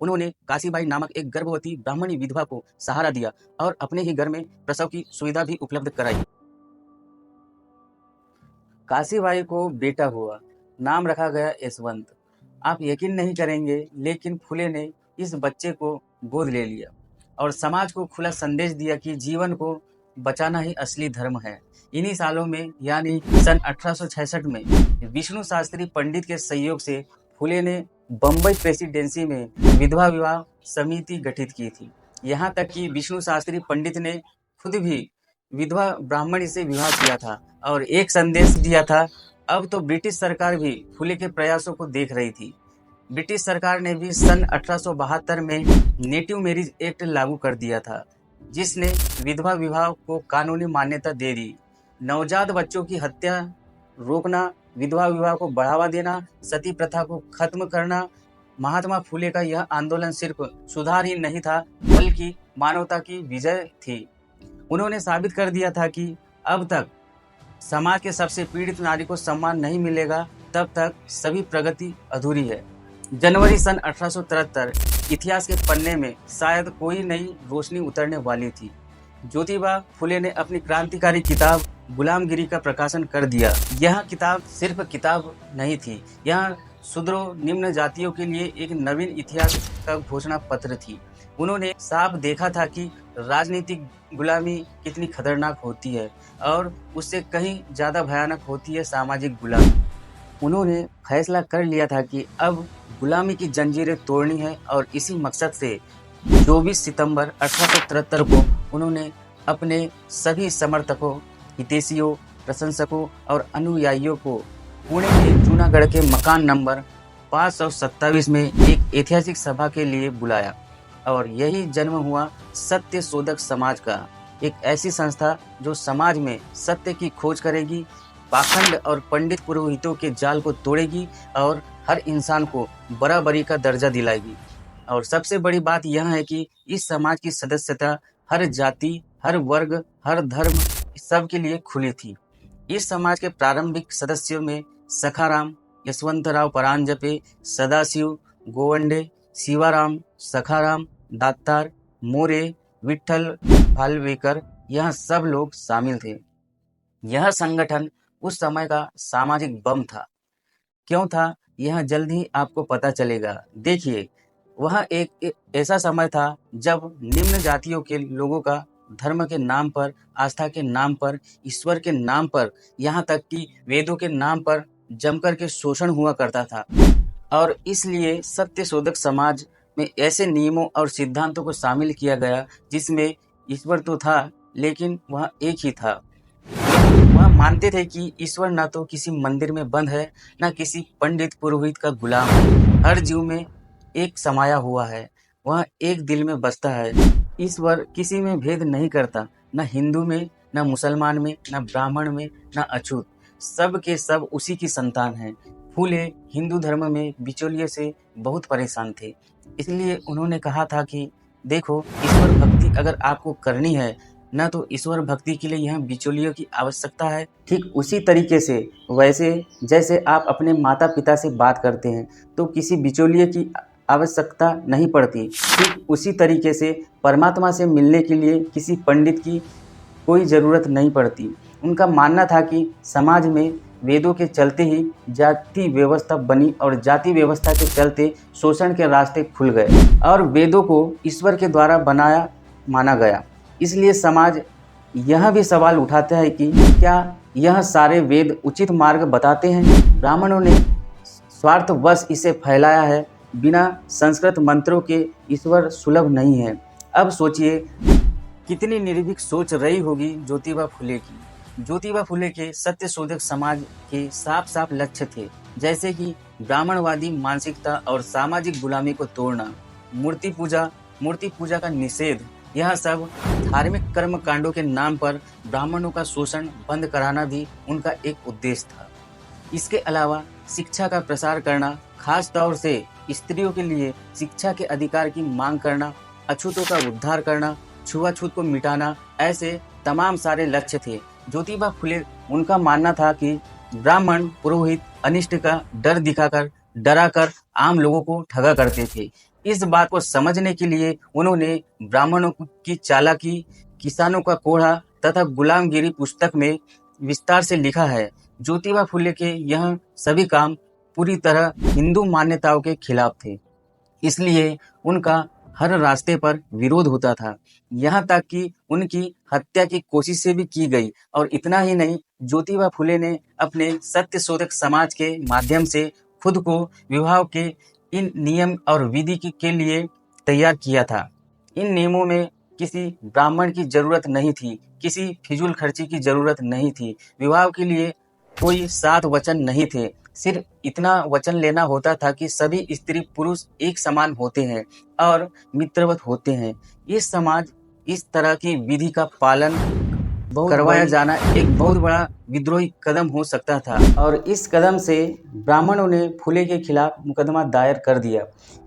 उन्होंने काशीबाई नामक एक गर्भवती ब्राह्मणी विधवा को सहारा दिया और अपने ही घर में प्रसव की सुविधा भी उपलब्ध कराई। काशीबाई को बेटा हुआ, नाम रखा गया यशवंत। आप यकीन नहीं करेंगे, लेकिन फुले ने इस बच्चे को गोद ले लिया और समाज को खुला संदेश दिया कि जीवन को बचाना ही असली धर्म है। इन्हीं सालों में यानी सन 1866 में विष्णु शास्त्री पंडित के सहयोग से फुले ने बम्बई प्रेसिडेंसी में विधवा विवाह समिति गठित की थी। यहाँ तक कि विष्णु शास्त्री पंडित ने खुद भी विधवा ब्राह्मणी से विवाह किया था और एक संदेश दिया था। अब तो ब्रिटिश सरकार भी फुले के प्रयासों को देख रही थी। ब्रिटिश सरकार ने भी सन 1872 में नेटिव मैरिज एक्ट लागू कर दिया था, जिसने विधवा विवाह को कानूनी मान्यता दे दी। नवजात बच्चों की हत्या रोकना, विधवा विवाह को बढ़ावा देना, सती प्रथा को खत्म करना। महात्मा फुले का यह आंदोलन सिर्फ सुधार ही नहीं था, बल्कि मानवता की विजय थी। उन्होंने साबित कर दिया था कि अब तक समाज के सबसे पीड़ित नारी को सम्मान नहीं मिलेगा, तब तक सभी प्रगति अधूरी है। जनवरी सन 1873 इतिहास के पन्ने में शायद कोई नई रोशनी उतरने वाली थी। ज्योतिबा फुले ने अपनी क्रांतिकारी किताब गुलामगिरी का प्रकाशन कर दिया। यह किताब सिर्फ किताब नहीं थी, यह शूद्रों, निम्न जातियों के लिए एक नवीन इतिहास का घोषणा पत्र थी। उन्होंने साफ देखा था कि राजनीतिक गुलामी कितनी खतरनाक होती है और उससे कहीं ज़्यादा भयानक होती है सामाजिक गुलामी। उन्होंने फैसला कर लिया था कि अब गुलामी की जंजीरें तोड़नी है और इसी मकसद से 24 सितंबर 1873 को उन्होंने अपने सभी समर्थकों, हितैषियों, प्रशंसकों और अनुयायियों को पुणे के जूनागढ़ के मकान नंबर 527 में एक ऐतिहासिक सभा के लिए बुलाया और यही जन्म हुआ सत्य शोधक समाज का, एक ऐसी संस्था जो समाज में सत्य की खोज करेगी, पाखंड और पंडित पुरोहितों के जाल को तोड़ेगी और हर इंसान को बराबरी का दर्जा दिलाएगी। और सबसे बड़ी बात यह है कि इस समाज की सदस्यता हर जाति, हर वर्ग, हर धर्म सब के लिए खुली थी। इस समाज के प्रारंभिक सदस्यों में सखाराम, यशवंतराव परांजपे, सदाशिव, गोवंडे, शिवाराम, सखाराम, दातार, मोरे, विठ्ठल भालवेकर, यह सब लोग शामिल थे। यह संगठन उस समय का सामाजिक बम था। क्यों था, यह जल्द ही आपको पता चलेगा। देखिए, वह एक ऐसा समय था जब निम्न जातियों के लोगों का धर्म के नाम पर, आस्था के नाम पर, ईश्वर के नाम पर, यहाँ तक कि वेदों के नाम पर जमकर के शोषण हुआ करता था। और इसलिए सत्य शोधक समाज में ऐसे नियमों और सिद्धांतों को शामिल किया गया जिसमें ईश्वर तो था, लेकिन वह एक ही था। वह मानते थे कि ईश्वर न तो किसी मंदिर में बंद है, न किसी पंडित पुरोहित का गुलाम है। हर जीव में एक समाया हुआ है, वह एक दिल में बसता है। ईश्वर किसी में भेद नहीं करता, न हिंदू में, न मुसलमान में, न ब्राह्मण में, न अछूत। सब के सब उसी की संतान हैं। फूले हिंदू धर्म में बिचौलिए से बहुत परेशान थे, इसलिए उन्होंने कहा था कि देखो, ईश्वर भक्ति अगर आपको करनी है, न तो ईश्वर भक्ति के लिए यहाँ बिचौलियों की आवश्यकता है। ठीक उसी तरीके से, वैसे जैसे आप अपने माता पिता से बात करते हैं तो किसी बिचौलिए की आवश्यकता नहीं पड़ती, ठीक उसी तरीके से परमात्मा से मिलने के लिए किसी पंडित की कोई ज़रूरत नहीं पड़ती। उनका मानना था कि समाज में वेदों के चलते ही जाति व्यवस्था बनी और जाति व्यवस्था के चलते शोषण के रास्ते खुल गए और वेदों को ईश्वर के द्वारा बनाया माना गया। इसलिए समाज यह भी सवाल उठाता है कि क्या यह सारे वेद उचित मार्ग बताते हैं? ब्राह्मणों ने स्वार्थवश इसे फैलाया है, बिना संस्कृत मंत्रों के ईश्वर सुलभ नहीं है। अब सोचिए कितनी निर्भीक सोच रही होगी ज्योतिबा फुले की। ज्योतिबा फुले के सत्य शोधक समाज के साफ साफ लक्ष्य थे, जैसे कि ब्राह्मणवादी मानसिकता और सामाजिक गुलामी को तोड़ना, मूर्ति पूजा का निषेध। यह सब धार्मिक कर्म कांडों के नाम पर ब्राह्मणों का शोषण बंद कराना भी उनका एक उद्देश्य था। इसके अलावा शिक्षा का प्रसार करना, खास तौर से स्त्रियों के लिए शिक्षा के अधिकार की मांग करना, अछूतों का उद्धार करना, छुआछूत को मिटाना, ऐसे तमाम सारे लक्ष्य थे। ज्योतिबा फुले, उनका मानना था कि ब्राह्मण पुरोहित अनिष्ट का डर दिखाकर, डराकर आम लोगों को ठगा करते थे। इस बात को समझने के लिए उन्होंने ब्राह्मणों की चालाकी, किसानों का कोढ़ा तथा गुलामगिरी पुस्तक में विस्तार से लिखा है। ज्योतिबा फुले के यह सभी काम पूरी तरह हिंदू मान्यताओं के खिलाफ थे, इसलिए उनका हर रास्ते पर विरोध होता था। यहाँ तक कि उनकी हत्या की कोशिश से भी की गई। और इतना ही नहीं, ज्योतिबा फुले ने अपने सत्यशोधक समाज के माध्यम से खुद को विवाह के इन नियम और विधि के लिए तैयार किया था। इन नियमों में किसी ब्राह्मण की जरूरत नहीं थी, किसी फिजूल खर्ची की जरूरत नहीं थी। विवाह के लिए कोई 7 वचन नहीं थे, सिर्फ इतना वचन लेना होता था कि सभी स्त्री पुरुष एक समान होते हैं और मित्रवत होते हैं। इस समाज इस तरह की विधि का पालन करवाया जाना एक बहुत बड़ा विद्रोही कदम हो सकता था। और इस कदम से ब्राह्मणों ने फुले के खिलाफ मुकदमा दायर कर दिया,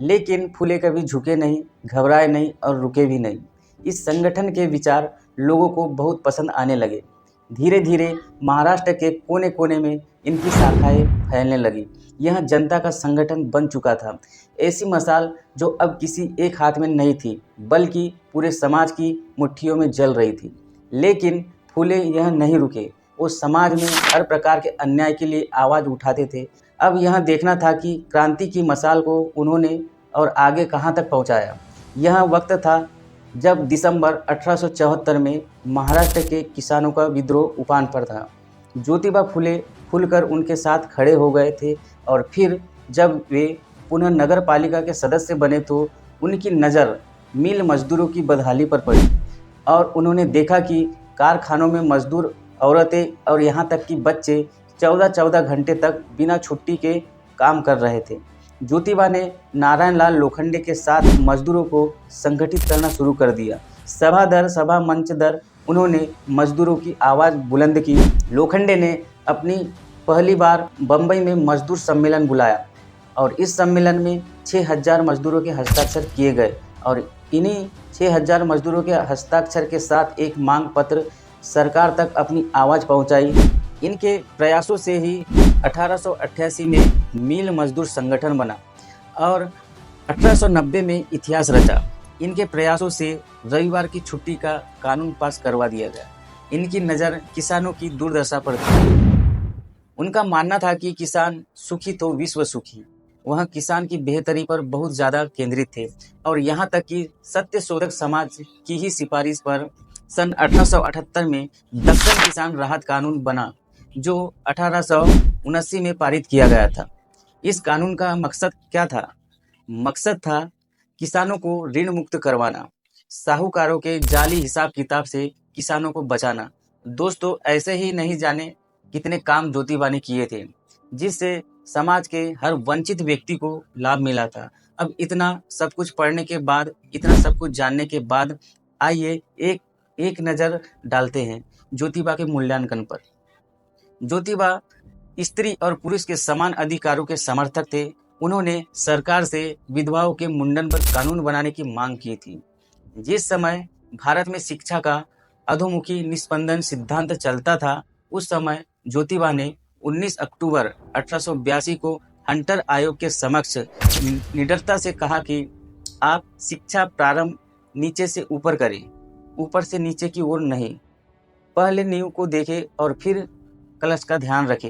लेकिन फुले कभी झुके नहीं, घबराए नहीं और रुके भी नहीं। इस संगठन के विचार लोगों को बहुत पसंद आने लगे। धीरे धीरे महाराष्ट्र के कोने कोने में इनकी शाखाएं फैलने लगी। यह जनता का संगठन बन चुका था, ऐसी मशाल जो अब किसी एक हाथ में नहीं थी, बल्कि पूरे समाज की मुट्ठियों में जल रही थी। लेकिन फुले यह नहीं रुके, वो समाज में हर प्रकार के अन्याय के लिए आवाज़ उठाते थे। अब यह देखना था कि क्रांति की मशाल को उन्होंने और आगे कहाँ तक पहुँचाया। यह वक्त था जब दिसंबर 1874 में महाराष्ट्र के किसानों का विद्रोह उफान पर था। ज्योतिबा फुले खुलकर उनके साथ खड़े हो गए थे और फिर जब वे पुनः नगर पालिका के सदस्य बने तो उनकी नज़र मिल मजदूरों की बदहाली पर पड़ी और उन्होंने देखा कि कारखानों में मजदूर औरतें और यहाँ तक कि बच्चे 14-14 घंटे तक बिना छुट्टी के काम कर रहे थे। ज्योतिबा ने नारायण लाल लोखंडे के साथ मजदूरों को संगठित करना शुरू कर दिया। सभा दर सभा मंच दर उन्होंने मजदूरों की आवाज़ बुलंद की। लोखंडे ने अपनी पहली बार बम्बई में मजदूर सम्मेलन बुलाया और इस सम्मेलन में 6000 मजदूरों के हस्ताक्षर किए गए और इन्हीं 6000 मजदूरों के हस्ताक्षर के साथ एक मांग पत्र सरकार तक अपनी आवाज़ पहुंचाई। इनके प्रयासों से ही 1888 में मिल मजदूर संगठन बना और 1890 में इतिहास रचा। इनके प्रयासों से रविवार की छुट्टी का कानून पास करवा दिया गया। इनकी नज़र किसानों की दुर्दशा पर थी। उनका मानना था कि किसान सुखी तो विश्व सुखी। वह किसान की बेहतरी पर बहुत ज़्यादा केंद्रित थे और यहाँ तक कि सत्यशोधक समाज की ही सिफारिश पर सन 1878 में दक्षिण किसान राहत कानून बना, जो 1879 में पारित किया गया था। इस कानून का मकसद क्या था? मकसद था किसानों को ऋण मुक्त करवाना, साहूकारों के जाली हिसाब किताब से किसानों को बचाना। दोस्तों, ऐसे ही नहीं जाने कितने काम ज्योतिबा ने किए थे, जिससे समाज के हर वंचित व्यक्ति को लाभ मिला था। अब इतना सब कुछ पढ़ने के बाद, इतना सब कुछ जानने के बाद, आइए एक नज़र डालते हैं ज्योतिबा के मूल्यांकन पर। ज्योतिबा स्त्री और पुरुष के समान अधिकारों के समर्थक थे। उन्होंने सरकार से विधवाओं के मुंडन पर कानून बनाने की मांग की थी। जिस समय भारत में शिक्षा का अधोमुखी निस्पंदन सिद्धांत चलता था, उस समय ज्योतिबा ने 19 अक्टूबर 1882 को हंटर आयोग के समक्ष निडरता से कहा कि आप शिक्षा प्रारंभ नीचे से ऊपर करें, ऊपर से नीचे की ओर नहीं। पहले नींव को देखें और फिर कलश का ध्यान रखें।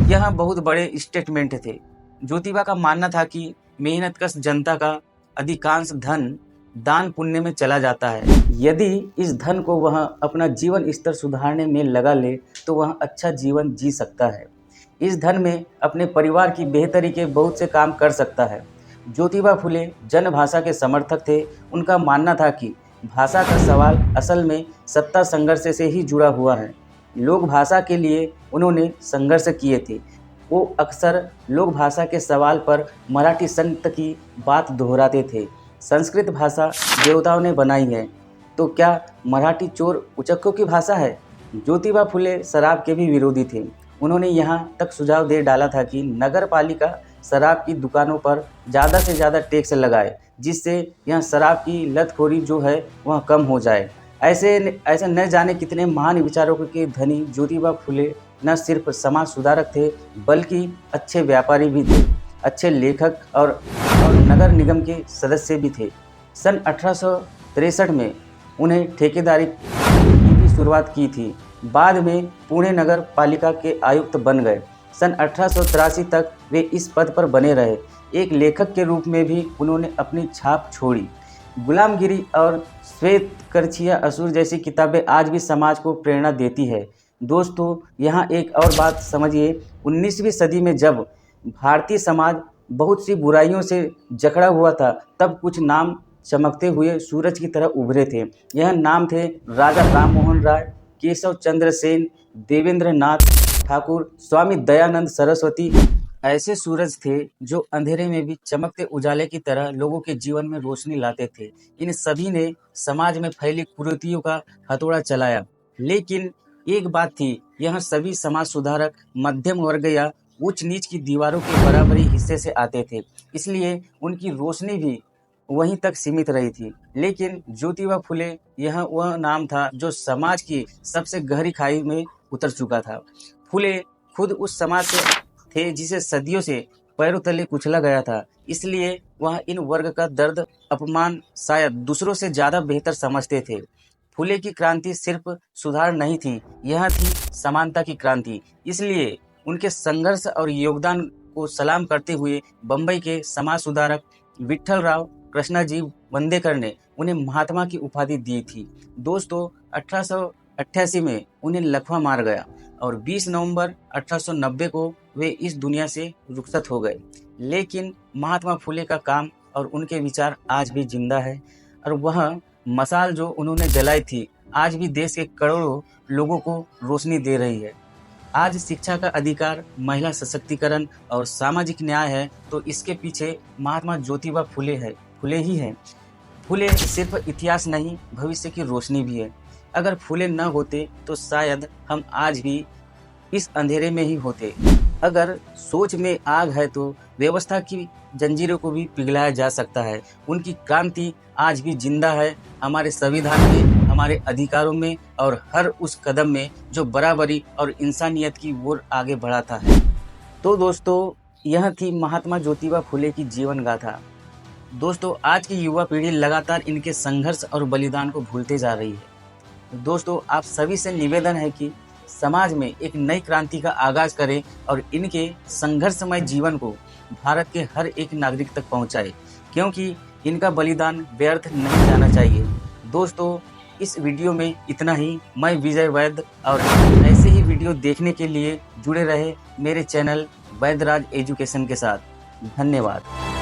यह बहुत बड़े स्टेटमेंट थे। ज्योतिबा का मानना था कि मेहनतकश जनता का अधिकांश धन दान पुण्य में चला जाता है। यदि इस धन को वह अपना जीवन स्तर सुधारने में लगा ले तो वह अच्छा जीवन जी सकता है। इस धन में अपने परिवार की बेहतरी के बहुत से काम कर सकता है। ज्योतिबा फुले जनभाषा के समर्थक थे। उनका मानना था कि भाषा का सवाल असल में सत्ता संघर्ष से ही जुड़ा हुआ है। लोक भाषा के लिए उन्होंने संघर्ष किए थे। वो अक्सर लोक भाषा के सवाल पर मराठी संत की बात दोहराते थे। संस्कृत भाषा देवताओं ने बनाई है, तो क्या मराठी चोर उचक्कों की भाषा है? ज्योतिबा फुले शराब के भी विरोधी थे। उन्होंने यहाँ तक सुझाव दे डाला था कि नगर पालिका शराब की दुकानों पर ज़्यादा से ज़्यादा टैक्स लगाए, जिससे यह शराब की लतखोरी जो है वह कम हो जाए। ऐसे न जाने कितने महान विचारों के धनी ज्योतिबा फुले न सिर्फ समाज सुधारक थे, बल्कि अच्छे व्यापारी भी थे। अच्छे लेखक और नगर निगम के सदस्य भी थे। सन 1863 में उन्हें ठेकेदारी की भी शुरुआत की थी। बाद में पुणे नगर पालिका के आयुक्त बन गए। सन 1883 तक वे इस पद पर बने रहे। एक लेखक के रूप में भी उन्होंने अपनी छाप छोड़ी। गुलामगिरी और श्वेत करछिया असुर जैसी किताबें आज भी समाज को प्रेरणा देती है। दोस्तों, यहाँ एक और बात समझिए, 19वीं सदी में जब भारतीय समाज बहुत सी बुराइयों से जकड़ा हुआ था, तब कुछ नाम चमकते हुए सूरज की तरह उभरे थे। यह नाम थे राजा राममोहन राय, केशव चंद्र सेन, देवेंद्र नाथ ठाकुर, स्वामी दयानंद सरस्वती। ऐसे सूरज थे जो अंधेरे में भी चमकते उजाले की तरह लोगों के जीवन में रोशनी लाते थे। इन सभी ने समाज में फैली कुरीतियों का हथौड़ा चलाया। लेकिन एक बात थी, यह सभी समाज सुधारक मध्यम वर्ग या उच्च नीच की दीवारों के बराबरी हिस्से से आते थे, इसलिए उनकी रोशनी भी वहीं तक सीमित रही थी। लेकिन ज्योतिबा फुले यह वह नाम था जो समाज की सबसे गहरी खाई में उतर चुका था। फुले खुद उस समाज से थे जिसे सदियों से पैरों तले कुचला गया था, इसलिए वह इन वर्ग का दर्द अपमान शायद दूसरों से ज़्यादा बेहतर समझते थे। फुले की क्रांति सिर्फ सुधार नहीं थी, यह थी समानता की क्रांति। इसलिए उनके संघर्ष और योगदान को सलाम करते हुए बम्बई के समाज सुधारक विट्ठलराव कृष्णाजी वंदेकर ने उन्हें महात्मा की उपाधि दी थी। दोस्तों, 1888 में उन्हें लकवा मार गया और 20 नवंबर 1890 को वे इस दुनिया से रुखसत हो गए। लेकिन महात्मा फुले का काम और उनके विचार आज भी जिंदा है, और वह मशाल जो उन्होंने जलाई थी आज भी देश के करोड़ों लोगों को रोशनी दे रही है। आज शिक्षा का अधिकार, महिला सशक्तिकरण और सामाजिक न्याय है, तो इसके पीछे महात्मा ज्योतिबा फुले ही हैं। फुले सिर्फ इतिहास नहीं, भविष्य की रोशनी भी है। अगर फुले न होते तो शायद हम आज भी इस अंधेरे में ही होते। अगर सोच में आग है तो व्यवस्था की जंजीरों को भी पिघलाया जा सकता है। उनकी क्रांति आज भी जिंदा है, हमारे संविधान में, हमारे अधिकारों में और हर उस कदम में जो बराबरी और इंसानियत की ओर आगे बढ़ाता है। तो दोस्तों, यह थी महात्मा ज्योतिबा फुले की जीवन गाथा। दोस्तों, आज की युवा पीढ़ी लगातार इनके संघर्ष और बलिदान को भूलते जा रही है। दोस्तों, आप सभी से निवेदन है कि समाज में एक नई क्रांति का आगाज करें और इनके संघर्षमय जीवन को भारत के हर एक नागरिक तक पहुंचाए, क्योंकि इनका बलिदान व्यर्थ नहीं जाना चाहिए। दोस्तों, इस वीडियो में इतना ही। मैं विजय वैद्य, और ऐसे ही वीडियो देखने के लिए जुड़े रहे मेरे चैनल वैद्यराज एजुकेशन के साथ। धन्यवाद।